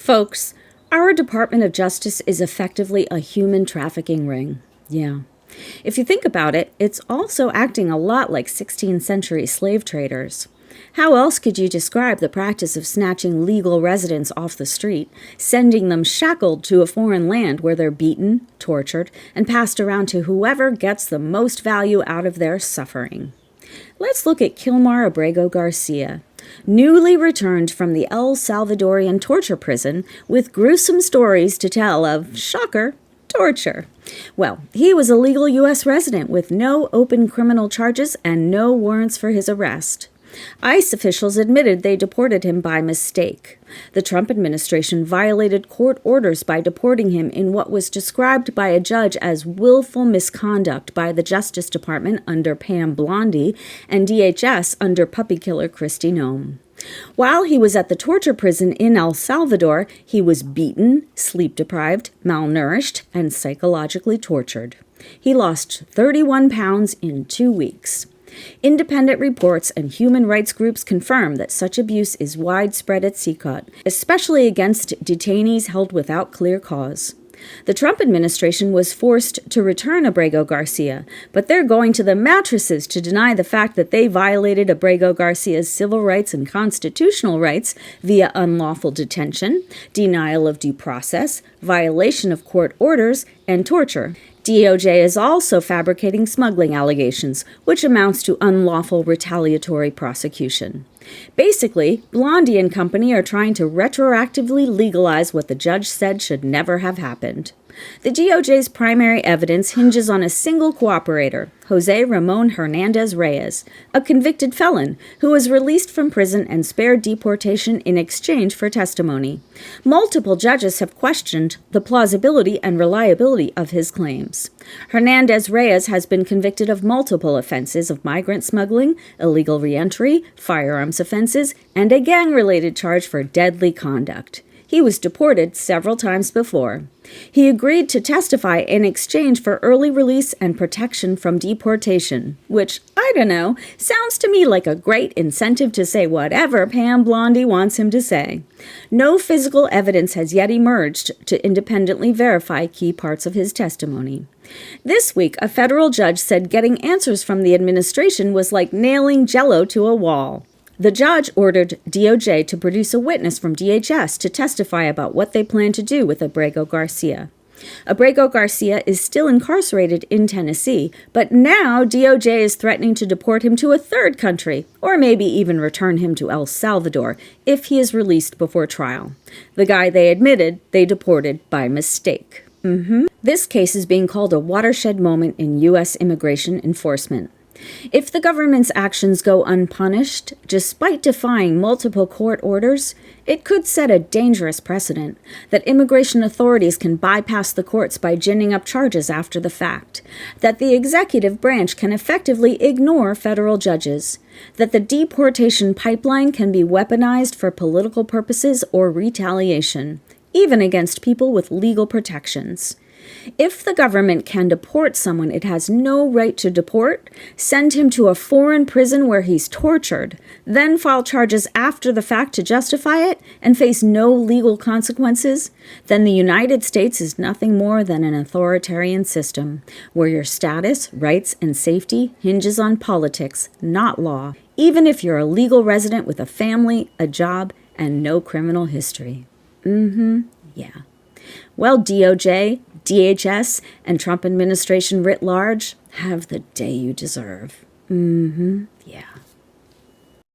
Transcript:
Folks, our Department of Justice is effectively a human trafficking ring. Yeah. If you think about it, it's also acting a lot like 16th century slave traders. How else could you describe the practice of snatching legal residents off the street, sending them shackled to a foreign land where they're beaten, tortured, and passed around to whoever gets the most value out of their suffering? Let's look at Kilmar Abrego Garcia, newly returned from the El Salvadorian torture prison with gruesome stories to tell of, shocker, torture. Well, he was a legal U.S. resident with no open criminal charges and no warrants for his arrest. ICE officials admitted they deported him by mistake. The Trump administration violated court orders by deporting him in what was described by a judge as willful misconduct by the Justice Department under Pam Bondi and DHS under puppy killer Kristi Noem. While he was at the torture prison in El Salvador, he was beaten, sleep-deprived, malnourished, and psychologically tortured. He lost 31 pounds in 2 weeks. Independent reports and human rights groups confirm that such abuse is widespread at CECOT, especially against detainees held without clear cause. The Trump administration was forced to return Abrego Garcia, but they're going to the mattresses to deny the fact that they violated Abrego Garcia's civil rights and constitutional rights via unlawful detention, denial of due process, violation of court orders, and torture. DOJ is also fabricating smuggling allegations, which amounts to unlawful retaliatory prosecution. Basically, Bondi and company are trying to retroactively legalize what the judge said should never have happened. The DOJ's primary evidence hinges on a single cooperator, Jose Ramon Hernandez Reyes, a convicted felon who was released from prison and spared deportation in exchange for testimony. Multiple judges have questioned the plausibility and reliability of his claims. Hernandez Reyes has been convicted of multiple offenses of migrant smuggling, illegal reentry, firearms offenses, and a gang-related charge for deadly conduct. He was deported several times before. He agreed to testify in exchange for early release and protection from deportation, which, I don't know, sounds to me like a great incentive to say whatever Pam Bondi wants him to say. No physical evidence has yet emerged to independently verify key parts of his testimony. This week, a federal judge said getting answers from the administration was like nailing Jell-O to a wall. The judge ordered DOJ to produce a witness from DHS to testify about what they plan to do with Abrego Garcia. Abrego Garcia is still incarcerated in Tennessee, but now DOJ is threatening to deport him to a third country, or maybe even return him to El Salvador, if he is released before trial. The guy they admitted they deported by mistake. This case is being called a watershed moment in U.S. immigration enforcement. If the government's actions go unpunished, despite defying multiple court orders, it could set a dangerous precedent that immigration authorities can bypass the courts by ginning up charges after the fact, that the executive branch can effectively ignore federal judges, that the deportation pipeline can be weaponized for political purposes or retaliation, even against people with legal protections. If the government can deport someone it has no right to deport, send him to a foreign prison where he's tortured, then file charges after the fact to justify it, and face no legal consequences, then the United States is nothing more than an authoritarian system, where your status, rights, and safety hinges on politics, not law, even if you're a legal resident with a family, a job, and no criminal history. Yeah. Well, DOJ, DHS, and Trump administration writ large, have the day you deserve. Yeah.